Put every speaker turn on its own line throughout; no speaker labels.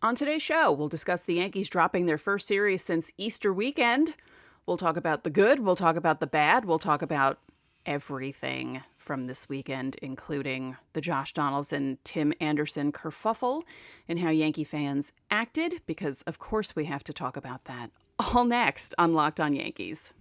On today's show, we'll discuss the Yankees dropping their first series since Easter weekend. We'll talk about the good, we'll talk about the bad, we'll talk about everything from this weekend, including the Josh Donaldson, Tim Anderson kerfuffle and how Yankee fans acted, because of course we have to talk about that. All next on Locked On Yankees.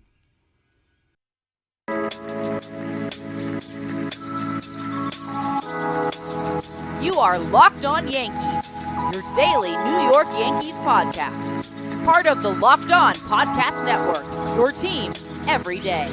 You are Locked On Yankees, your daily New York Yankees podcast. Part of the Locked On Podcast Network, your team every day.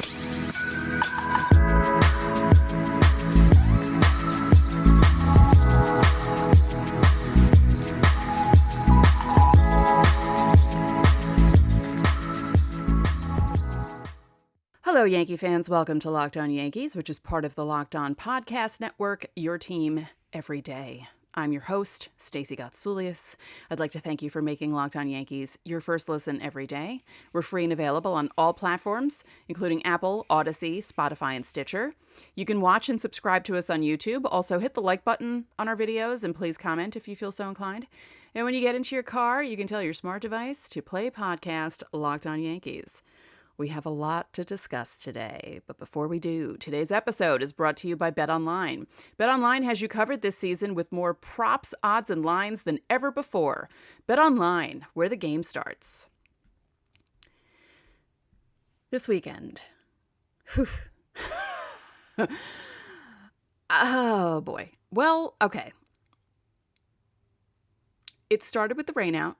Hello, Yankee fans. Welcome to Locked On Yankees, which is part of the Locked On Podcast Network, your team every day. I'm your host, Stacey. I'd like to thank you for making Locked On Yankees your first listen every day. We're free and available on all platforms, including Apple, Odyssey, Spotify, and Stitcher. You can watch and subscribe to us on YouTube. Also, hit the like button on our videos, and please comment if you feel so inclined. And when you get into your car, you can tell your smart device to play podcast Locked On Yankees. We have a lot to discuss today, but before we do, today's episode is brought to you by BetOnline. BetOnline has you covered this season with more props, odds, and lines than ever before. BetOnline, where the game starts. This weekend. Oh, boy. Well, okay. It started with the rainout.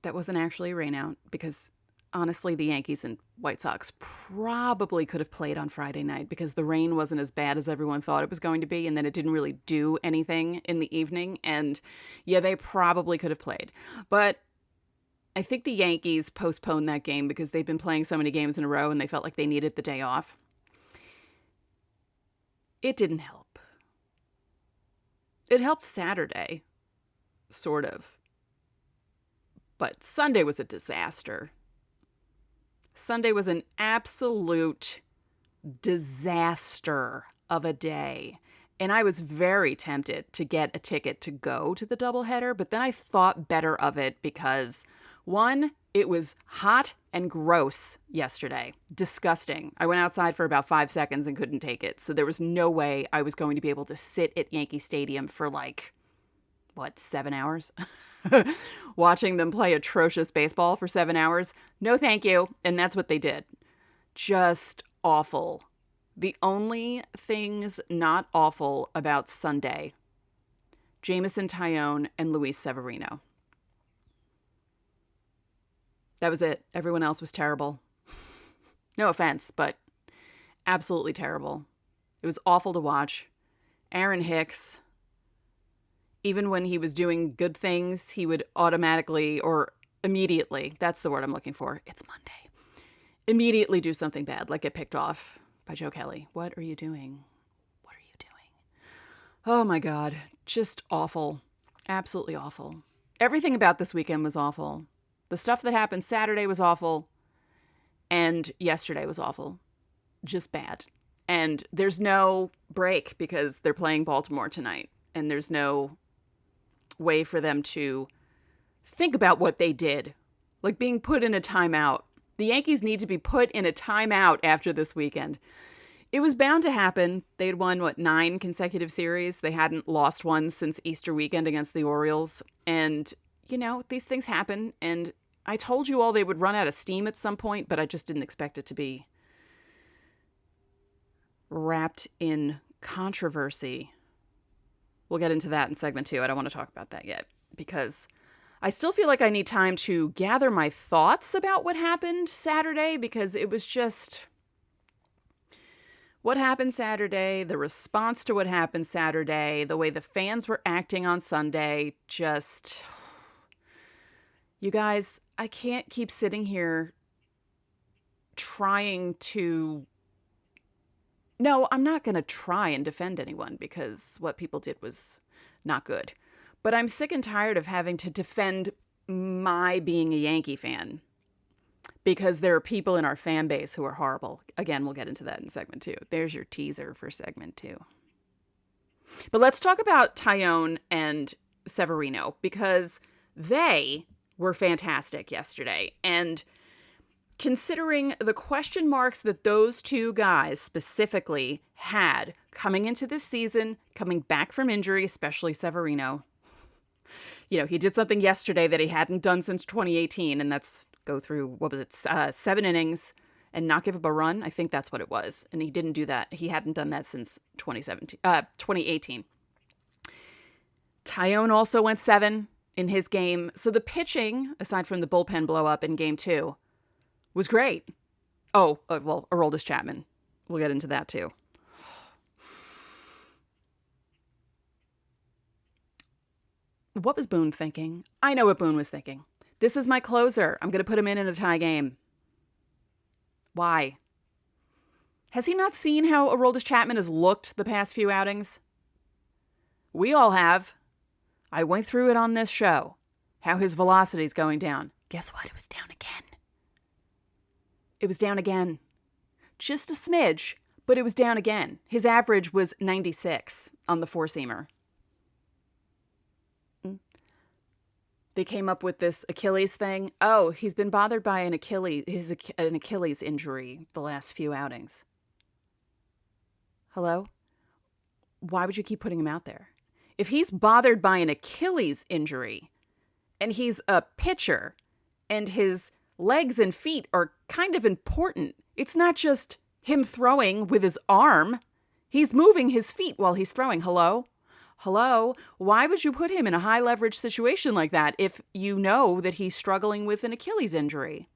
That wasn't actually a rainout because honestly, the Yankees and White Sox probably could have played on Friday night because the rain wasn't as bad as everyone thought it was going to be, and then it didn't really do anything in the evening. And yeah, they probably could have played. But I think the Yankees postponed that game because they've been playing so many games in a row and they felt like they needed the day off. It didn't help. It helped Saturday, sort of. But Sunday was a disaster. Sunday was an absolute disaster of a day. And I was very tempted to get a ticket to go to the doubleheader, but then I thought better of it because, one, it was hot and gross yesterday. Disgusting. I went outside for about 5 seconds and couldn't take it. So there was no way I was going to be able to sit at Yankee Stadium for 7 hours? Watching them play atrocious baseball for 7 hours? No, thank you. And that's what they did. Just awful. The only things not awful about Sunday, Jameson Taillon and Luis Severino. That was it. Everyone else was terrible. No offense, but absolutely terrible. It was awful to watch. Aaron Hicks, even when he was doing good things, he would automatically or immediately, that's the word I'm looking for, it's Monday, immediately do something bad, like get picked off by Joe Kelly. What are you doing? What are you doing? Oh my God, just awful. Absolutely awful. Everything about this weekend was awful. The stuff that happened Saturday was awful, and yesterday was awful. Just bad. And there's no break because they're playing Baltimore tonight, and there's no way for them to think about what they did, like being put in a timeout. The Yankees need to be put in a timeout after this weekend. It was bound to happen. They had won, 9 consecutive series. They hadn't lost one since Easter weekend against the Orioles. And, these things happen. And I told you all they would run out of steam at some point, but I just didn't expect it to be wrapped in controversy. We'll get into that in segment 2. I don't want to talk about that yet because I still feel like I need time to gather my thoughts about what happened Saturday because it was just what happened Saturday, the response to what happened Saturday, the way the fans were acting on Sunday. Just, you guys, I can't keep sitting here trying to. No, I'm not going to try and defend anyone because what people did was not good. But I'm sick and tired of having to defend my being a Yankee fan because there are people in our fan base who are horrible. Again, we'll get into that in segment 2. There's your teaser for segment 2. But let's talk about Taillon and Severino because They were fantastic yesterday. And considering the question marks that those two guys specifically had coming into this season, coming back from injury, especially Severino, he did something yesterday that he hadn't done since 2018, and that's go through, 7 innings and not give up a run. I think that's what it was. And he didn't do that. He hadn't done that since 2018. Tyone also went 7 in his game. So the pitching, aside from the bullpen blow up in game 2, was great. Oh, well, Aroldis Chapman. We'll get into that too. What was Boone thinking? I know what Boone was thinking. This is my closer. I'm going to put him in a tie game. Why? Has he not seen how Aroldis Chapman has looked the past few outings? We all have. I went through it on this show. How his velocity is going down. Guess what? It was down again. It was down again. Just a smidge, but it was down again. His average was 96 on the four-seamer. They came up with this Achilles thing. Oh, he's been bothered by an Achilles injury the last few outings. Hello? Why would you keep putting him out there? If he's bothered by an Achilles injury and he's a pitcher and his legs and feet are kind of important, it's not just him throwing with his arm. He's moving his feet while he's throwing. Hello? Why would you put him in a high leverage situation like that if you know that he's struggling with an Achilles injury?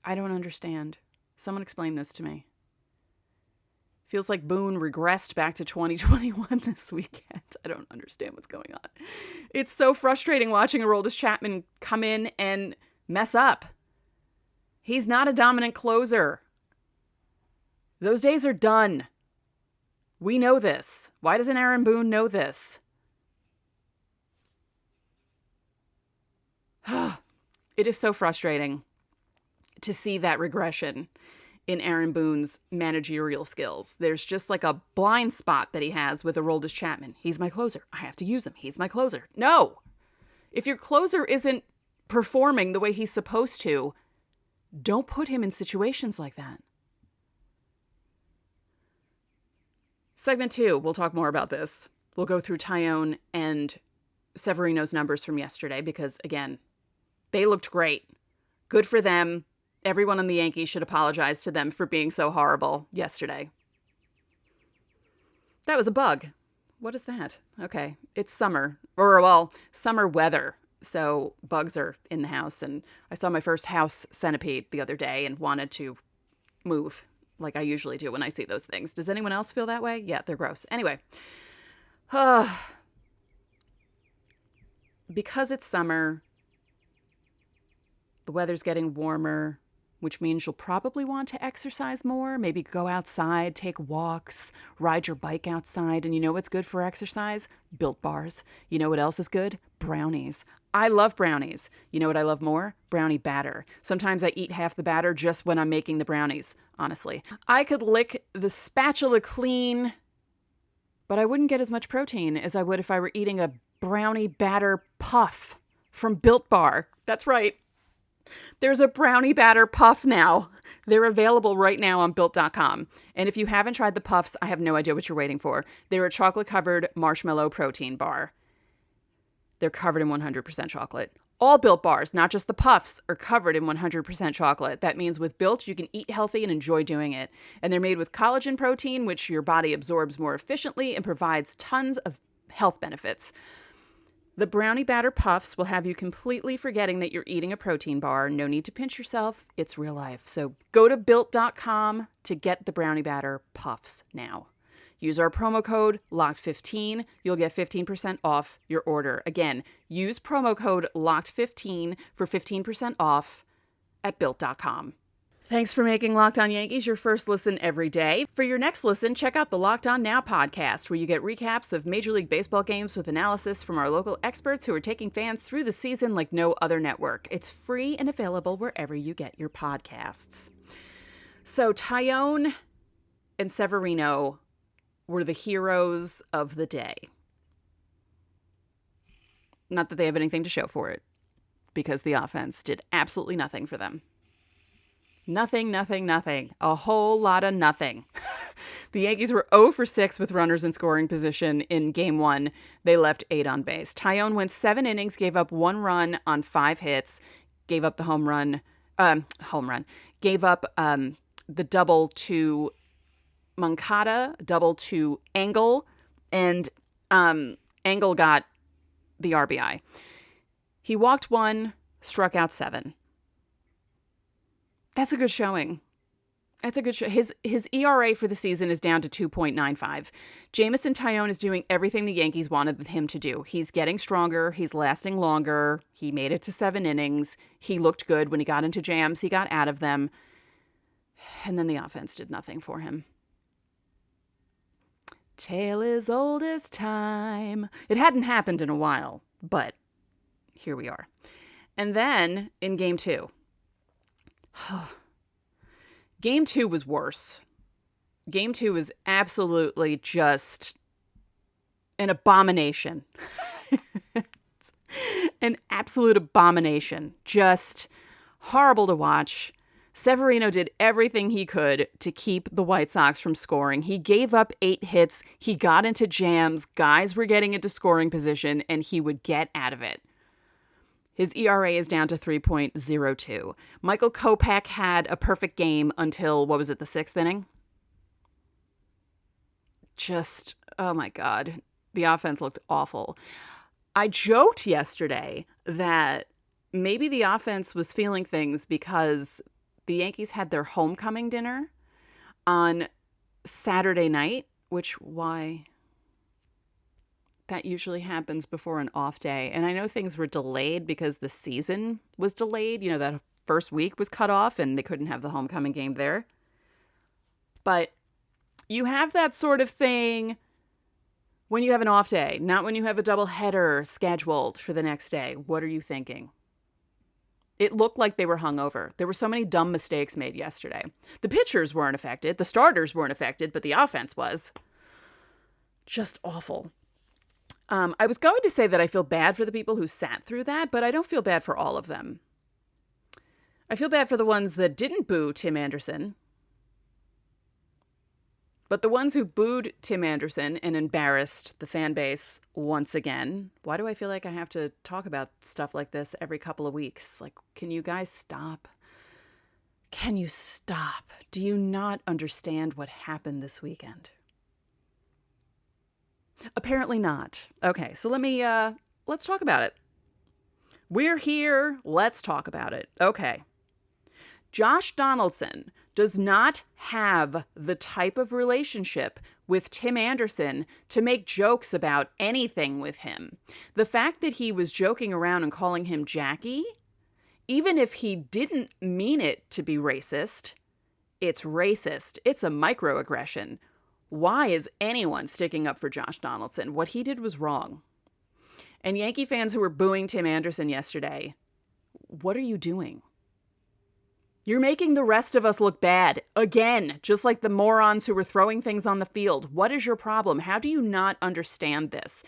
I don't understand. Someone explain this to me. Feels like Boone regressed back to 2021 this weekend. I don't understand what's going on. It's so frustrating watching Aroldis Chapman come in and mess up. He's not a dominant closer. Those days are done. We know this. Why doesn't Aaron Boone know this? It is so frustrating to see that regression in Aaron Boone's managerial skills. There's just like a blind spot that he has with Aroldis Chapman. He's my closer. I have to use him. He's my closer. No. If your closer isn't performing the way he's supposed to, don't put him in situations like that. Segment 2, we'll talk more about this. We'll go through Tyone and Severino's numbers from yesterday because, again, they looked great. Good for them. Everyone on the Yankees should apologize to them for being so horrible yesterday. That was a bug. What is that? Okay, it's summer. Summer weather. So bugs are in the house. And I saw my first house centipede the other day and wanted to move like I usually do when I see those things. Does anyone else feel that way? Yeah, they're gross. Anyway. Because it's summer, the weather's getting warmer, which means you'll probably want to exercise more, maybe go outside, take walks, ride your bike outside. And you know what's good for exercise? Built bars. You know what else is good? Brownies. I love brownies. You know what I love more? Brownie batter. Sometimes I eat half the batter just when I'm making the brownies, honestly. I could lick the spatula clean, but I wouldn't get as much protein as I would if I were eating a brownie batter puff from Built Bar. That's right. There's a brownie batter puff now. They're available right now on Built.com. And if you haven't tried the puffs, I have no idea what you're waiting for. They're a chocolate-covered marshmallow protein bar. They're covered in 100% chocolate. All Built bars, not just the puffs, are covered in 100% chocolate. That means with Built, you can eat healthy and enjoy doing it. And they're made with collagen protein, which your body absorbs more efficiently and provides tons of health benefits. The brownie batter puffs will have you completely forgetting that you're eating a protein bar. No need to pinch yourself. It's real life. So go to Built.com to get the brownie batter puffs now. Use our promo code LOCKED15. You'll get 15% off your order. Again, use promo code LOCKED15 for 15% off at Built.com. Thanks for making Locked On Yankees your first listen every day. For your next listen, check out the Locked On Now podcast, where you get recaps of Major League Baseball games with analysis from our local experts who are taking fans through the season like no other network. It's free and available wherever you get your podcasts. So Tyone and Severino were the heroes of the day. Not that they have anything to show for it, because the offense did absolutely nothing for them. Nothing, nothing, nothing. A whole lot of nothing. The Yankees were 0 for 6 with runners in scoring position in Game 1. They left 8 on base. Tyone went 7 innings, gave up 1 run on 5 hits, gave up the home run, gave up the double to Moncada, double to Engel, and Engel got the RBI. He walked 1, struck out 7. That's a good showing. That's a good show. His ERA for the season is down to 2.95. Jameson Taillon is doing everything the Yankees wanted him to do. He's getting stronger. He's lasting longer. He made it to 7 innings. He looked good when he got into jams. He got out of them. And then the offense did nothing for him. Tale as old as time. It hadn't happened in a while, but here we are. And then in Game 2. Game 2 was worse. Game 2 was absolutely just an abomination. An absolute abomination. Just horrible to watch. Severino did everything he could to keep the White Sox from scoring. He gave up 8 hits. He got into jams. Guys were getting into scoring position, and he would get out of it. His ERA is down to 3.02. Michael Kopech had a perfect game until, the 6th inning? Just, oh my God. The offense looked awful. I joked yesterday that maybe the offense was feeling things because the Yankees had their homecoming dinner on Saturday night, why? That usually happens before an off day. And I know things were delayed because the season was delayed. That first week was cut off and they couldn't have the homecoming game there. But you have that sort of thing when you have an off day, not when you have a doubleheader scheduled for the next day. What are you thinking? It looked like they were hungover. There were so many dumb mistakes made yesterday. The pitchers weren't affected. The starters weren't affected, but the offense was. Just awful. I was going to say that I feel bad for the people who sat through that, but I don't feel bad for all of them. I feel bad for the ones that didn't boo Tim Anderson. But the ones who booed Tim Anderson and embarrassed the fan base once again. Why do I feel like I have to talk about stuff like this every couple of weeks? Like, can you guys stop? Can you stop? Do you not understand what happened this weekend? Apparently not. Okay, so let's talk about it. We're here. Let's talk about it. Okay. Josh Donaldson does not have the type of relationship with Tim Anderson to make jokes about anything with him. The fact that he was joking around and calling him Jackie, even if he didn't mean it to be racist, it's racist. It's a microaggression. Why is anyone sticking up for Josh Donaldson? What he did was wrong. And Yankee fans who were booing Tim Anderson yesterday, what are you doing? You're making the rest of us look bad. Again, just like the morons who were throwing things on the field. What is your problem? How do you not understand this?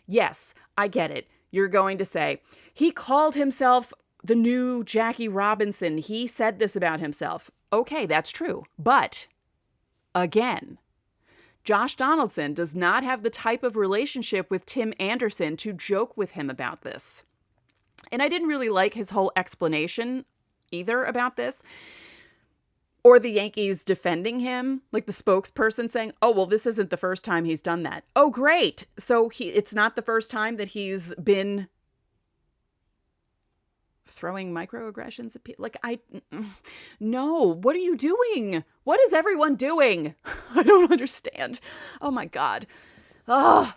Yes, I get it. You're going to say, he called himself the new Jackie Robinson. He said this about himself. Okay, that's true. But, again, Josh Donaldson does not have the type of relationship with Tim Anderson to joke with him about this. And I didn't really like his whole explanation either about this. Or the Yankees defending him, like the spokesperson saying, oh, well, this isn't the first time he's done that. Oh, great. So it's not the first time that he's been throwing microaggressions at people. No, what are you doing? What is everyone doing? I don't understand. Oh my God. Oh,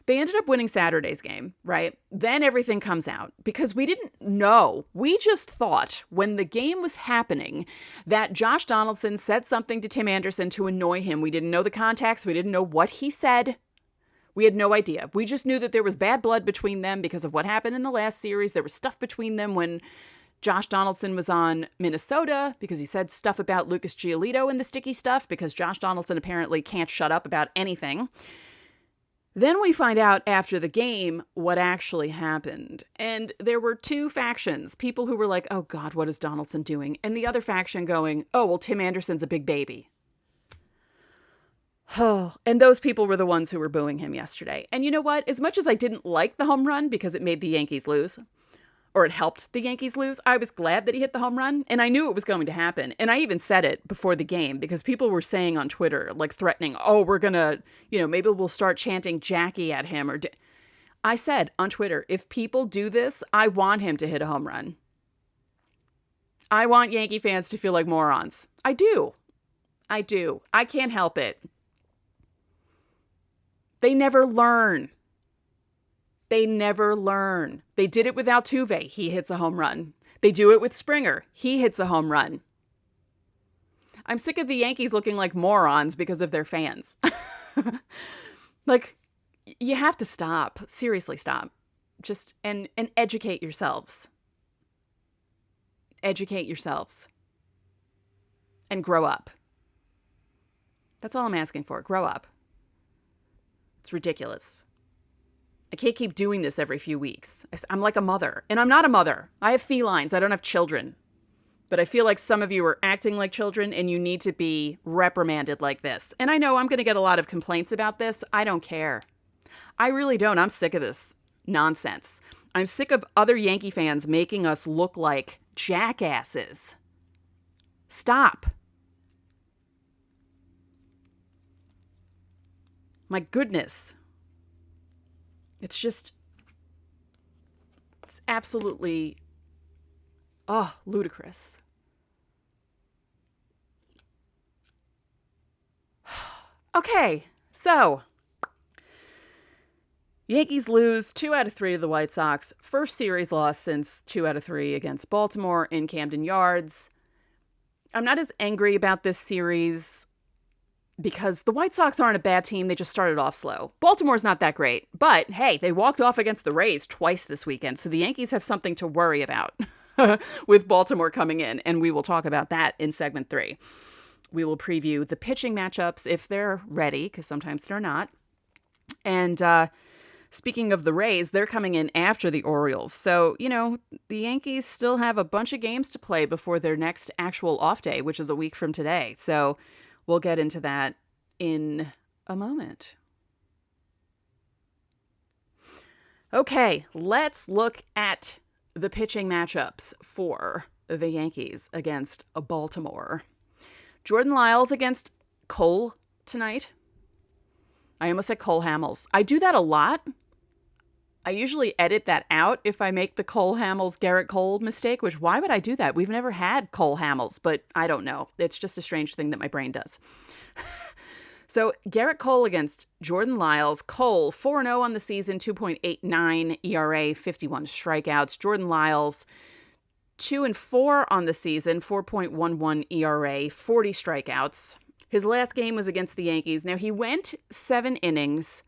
they ended up winning Saturday's game, right? Then everything comes out because we didn't know. We just thought when the game was happening that Josh Donaldson said something to Tim Anderson to annoy him. We didn't know the context. We didn't know what he said. We had no idea. We just knew that there was bad blood between them because of what happened in the last series. There was stuff between them when Josh Donaldson was on Minnesota because he said stuff about Lucas Giolito and the sticky stuff because Josh Donaldson apparently can't shut up about anything. Then we find out after the game what actually happened. And there were two factions, people who were like, oh God, what is Donaldson doing? And the other faction going, oh, well, Tim Anderson's a big baby. Oh, and those people were the ones who were booing him yesterday. And you know what? As much as I didn't like the home run because it made the Yankees lose, or it helped the Yankees lose, I was glad that he hit the home run, and I knew it was going to happen. And I even said it before the game because people were saying on Twitter, like threatening, oh, we're going to, maybe we'll start chanting Jackie at him. I said on Twitter, if people do this, I want him to hit a home run. I want Yankee fans to feel like morons. I do. I can't help it. They never learn. They did it with Altuve. He hits a home run. They do it with Springer. He hits a home run. I'm sick of the Yankees looking like morons because of their fans. Like, you have to stop. Seriously, stop. Just, and educate yourselves. Educate yourselves. And grow up. That's all I'm asking for. Grow up. It's ridiculous. I can't keep doing this every few weeks. I'm like a mother, and I'm not a mother. I have felines. I don't have children. But I feel like some of you are acting like children, and you need to be reprimanded like this. And I know I'm going to get a lot of complaints about this. I don't care. I really don't. I'm sick of this nonsense. I'm sick of other Yankee fans making us look like jackasses. Stop. My goodness. It's absolutely, ludicrous. Okay, so Yankees lose 2 out of 3 to the White Sox. First series loss since 2 out of 3 against Baltimore in Camden Yards. I'm not as angry about this series because the White Sox aren't a bad team. They just started off slow. Baltimore's not that great. But, hey, they walked off against the Rays twice this weekend, so the Yankees have something to worry about with Baltimore coming in, and we will talk about that in segment 3. We will preview the pitching matchups if they're ready, because sometimes they're not. And speaking of the Rays, they're coming in after the Orioles. So, the Yankees still have a bunch of games to play before their next actual off day, which is a week from today. So we'll get into that in a moment. Okay, let's look at the pitching matchups for the Yankees against Baltimore. Jordan Lyles against Cole tonight. I almost said Cole Hamels. I do that a lot. I usually edit that out if I make the Cole Hamels, Garrett Cole mistake, which why would I do that? We've never had Cole Hamels, but I don't know. It's just a strange thing that my brain does. So Garrett Cole against Jordan Lyles. Cole, 4-0 on the season, 2.89 ERA, 51 strikeouts. Jordan Lyles, 2-4 on the season, 4.11 ERA, 40 strikeouts. His last game was against the Yankees. Now, he went 7 innings,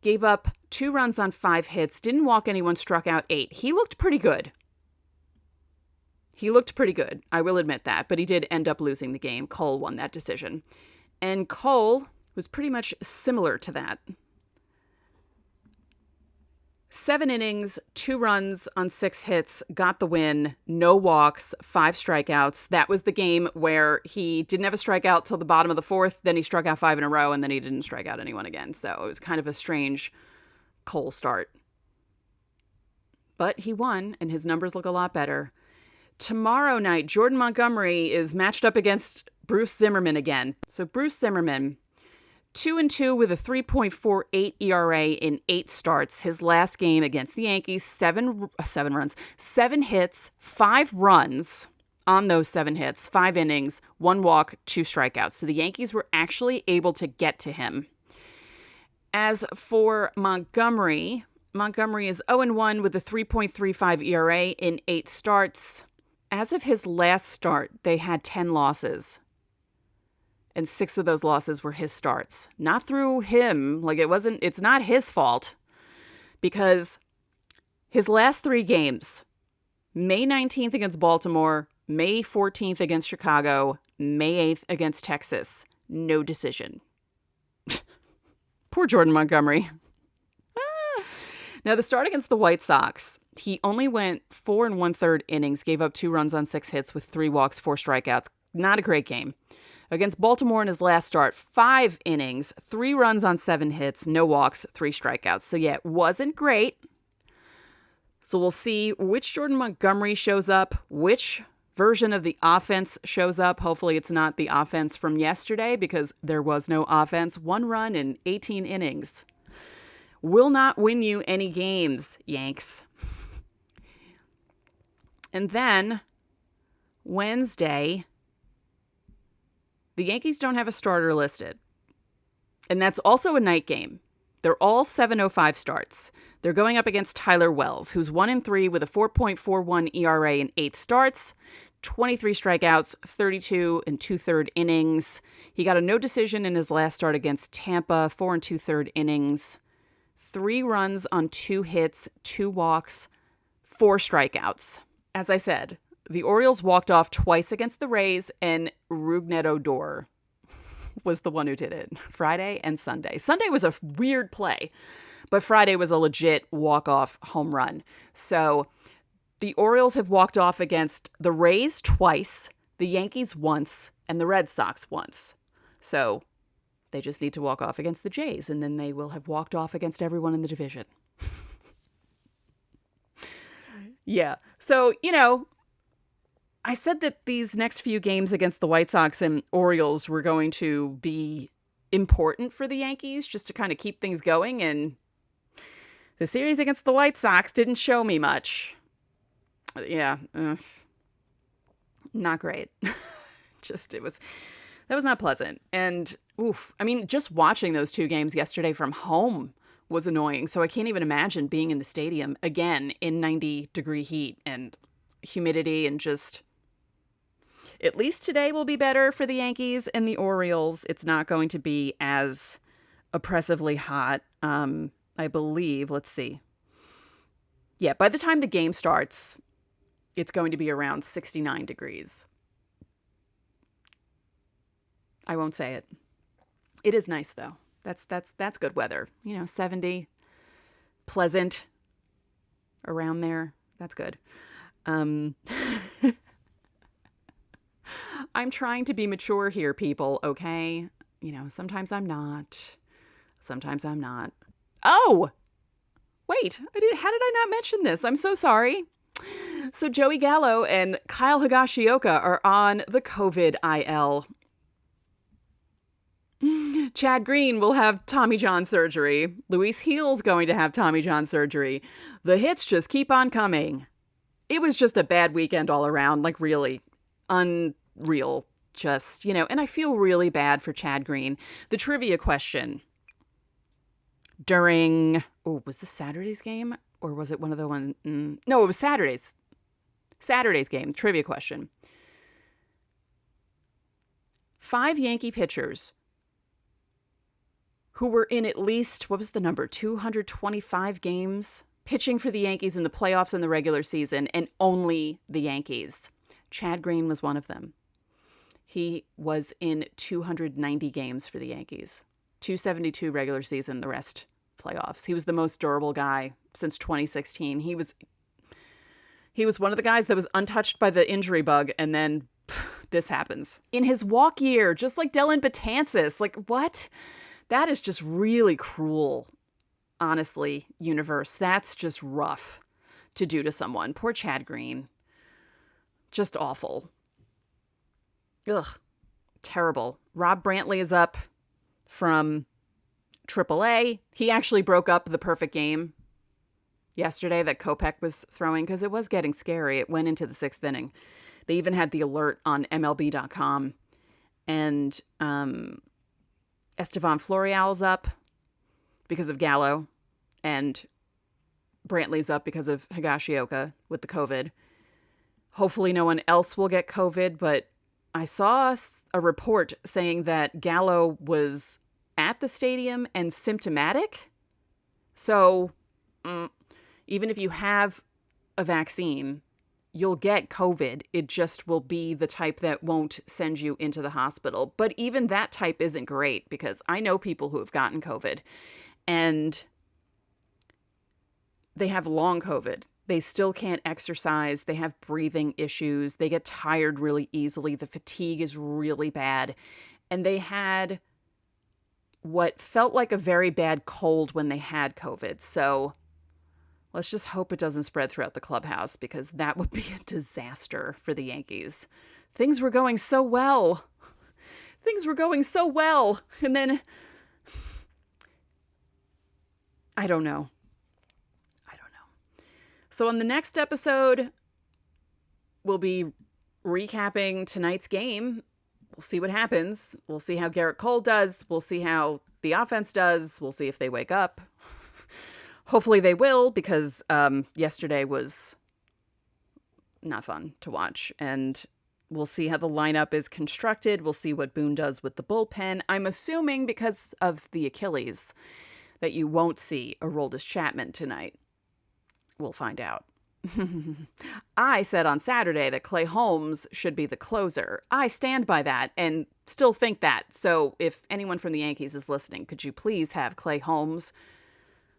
gave up 2 runs on 5 hits, didn't walk anyone, struck out 8. He looked pretty good. I will admit that, but he did end up losing the game. Cole won that decision. And Cole was pretty much similar to that. 7 innings, 2 runs on 6 hits, got the win, no walks, 5 strikeouts. That was the game where he didn't have a strikeout till the bottom of the 4th, then he struck out 5 in a row, and then he didn't strike out anyone again. So it was kind of a strange Cole start. But he won, and his numbers look a lot better. Tomorrow night, Jordan Montgomery is matched up against Bruce Zimmerman again. So Bruce Zimmerman, 2-2 with a 3.48 ERA in 8 starts. His last game against the Yankees, 7 hits, 5 runs on those 7 hits, 5 innings, 1 walk, 2 strikeouts. So the Yankees were actually able to get to him. As for Montgomery is 0-1 with a 3.35 ERA in 8 starts. As of his last start, they had 10 losses. And 6 of those losses were his starts. Not through him. It's not his fault. Because his last 3 games, May 19th against Baltimore, May 14th against Chicago, May 8th against Texas, no decision. Poor Jordan Montgomery. Now, the start against the White Sox, he only went 4 1/3 innings, gave up 2 runs on 6 hits with 3 walks, 4 strikeouts. Not a great game. Against Baltimore in his last start, 5 innings, 3 runs on 7 hits, no walks, 3 strikeouts. So yeah, it wasn't great. So we'll see which Jordan Montgomery shows up, which version of the offense shows up. Hopefully it's not the offense from yesterday because there was no offense. 1 run in 18 innings. Will not win you any games, Yanks. And then Wednesday, the Yankees don't have a starter listed. And that's also a night game. They're all 7:05 starts. They're going up against Tyler Wells, who's 1-3 with a 4.41 ERA in 8 starts, 23 strikeouts, 32 2/3 innings. He got a no decision in his last start against Tampa, 4 2/3 innings, 3 runs on 2 hits, 2 walks, 4 strikeouts. As I said, the Orioles walked off twice against the Rays, and Rougned Odor was the one who did it. Friday and Sunday. Sunday was a weird play, but Friday was a legit walk-off home run. So the Orioles have walked off against the Rays twice, the Yankees once, and the Red Sox once. So they just need to walk off against the Jays, and then they will have walked off against everyone in the division. Yeah. So, I said that these next few games against the White Sox and Orioles were going to be important for the Yankees just to kind of keep things going. And the series against the White Sox didn't show me much. Yeah. Not great. That was not pleasant. And just watching those 2 games yesterday from home was annoying. So I can't even imagine being in the stadium again in 90-degree heat and humidity and just... At least today will be better for the Yankees and the Orioles. It's not going to be as oppressively hot, I believe. Let's see. Yeah, by the time the game starts, it's going to be around 69 degrees. I won't say it. It is nice, though. That's good weather. 70, pleasant, around there. That's good. I'm trying to be mature here, people, okay? Sometimes I'm not. Sometimes I'm not. Oh! Wait, how did I not mention this? I'm so sorry. So Joey Gallo and Kyle Higashioka are on the COVID IL. Chad Green will have Tommy John surgery. Luis Gil's going to have Tommy John surgery. The hits just keep on coming. It was just a bad weekend all around, like really unreal. Just, and I feel really bad for Chad Green. The trivia question during, was this Saturday's game? Or was it one of the one? No, it was Saturday's game. Trivia question. 5 Yankee pitchers who were in at least, what was the number? 225 games pitching for the Yankees in the playoffs and the regular season, and only the Yankees. Chad Green was one of them. He was in 290 games for the Yankees. 272 regular season, the rest playoffs. He was the most durable guy since 2016. He was one of the guys that was untouched by the injury bug, and then this happens. In his walk year, just like Dellin Betances. Like, what? That is just really cruel, honestly, universe. That's just rough to do to someone. Poor Chad Green. Just awful. Ugh. Terrible. Rob Brantley is up from AAA. He actually broke up the perfect game yesterday that Kopech was throwing because it was getting scary. It went into the 6th inning. They even had the alert on MLB.com. And Estevan Florial's up because of Gallo. And Brantley's up because of Higashioka with the COVID. Hopefully no one else will get COVID, but I saw a report saying that Gallo was at the stadium and symptomatic. So even if you have a vaccine, you'll get COVID. It just will be the type that won't send you into the hospital. But even that type isn't great because I know people who have gotten COVID. And they have long COVID. They still can't exercise. They have breathing issues. They get tired really easily. The fatigue is really bad. And they had what felt like a very bad cold when they had COVID. So let's just hope it doesn't spread throughout the clubhouse, because that would be a disaster for the Yankees. Things were going so well. And then, I don't know. So on the next episode, we'll be recapping tonight's game. We'll see what happens. We'll see how Garrett Cole does. We'll see how the offense does. We'll see if they wake up. Hopefully they will, because yesterday was not fun to watch. And we'll see how the lineup is constructed. We'll see what Boone does with the bullpen. I'm assuming, because of the Achilles, that you won't see Aroldis Chapman tonight. We'll find out. I said on Saturday that Clay Holmes should be the closer. I stand by that and still think that. So if anyone from the Yankees is listening, could you please have Clay Holmes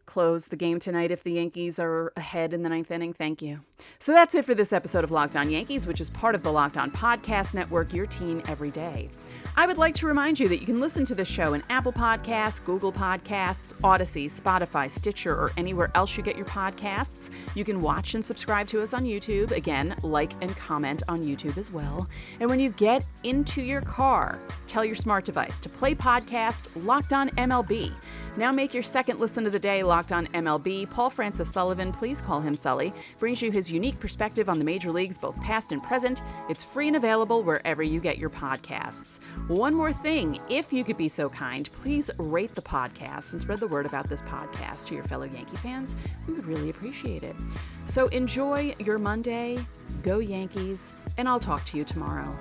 close the game tonight if the Yankees are ahead in the ninth inning? Thank you. So that's it for this episode of Locked On Yankees, which is part of the Locked On Podcast Network, your team every day. I would like to remind you that you can listen to this show in Apple Podcasts, Google Podcasts, Odyssey, Spotify, Stitcher, or anywhere else you get your podcasts. You can watch and subscribe to us on YouTube. Again, like and comment on YouTube as well. And when you get into your car, tell your smart device to play podcast Locked On MLB. Now make your second listen of the day Locked On MLB. Paul Francis Sullivan, please call him Sully, brings you his unique perspective on the major leagues, both past and present. It's free and available wherever you get your podcasts. One more thing, if you could be so kind, please rate the podcast and spread the word about this podcast to your fellow Yankee fans. We would really appreciate it. So enjoy your Monday, go Yankees, and I'll talk to you tomorrow.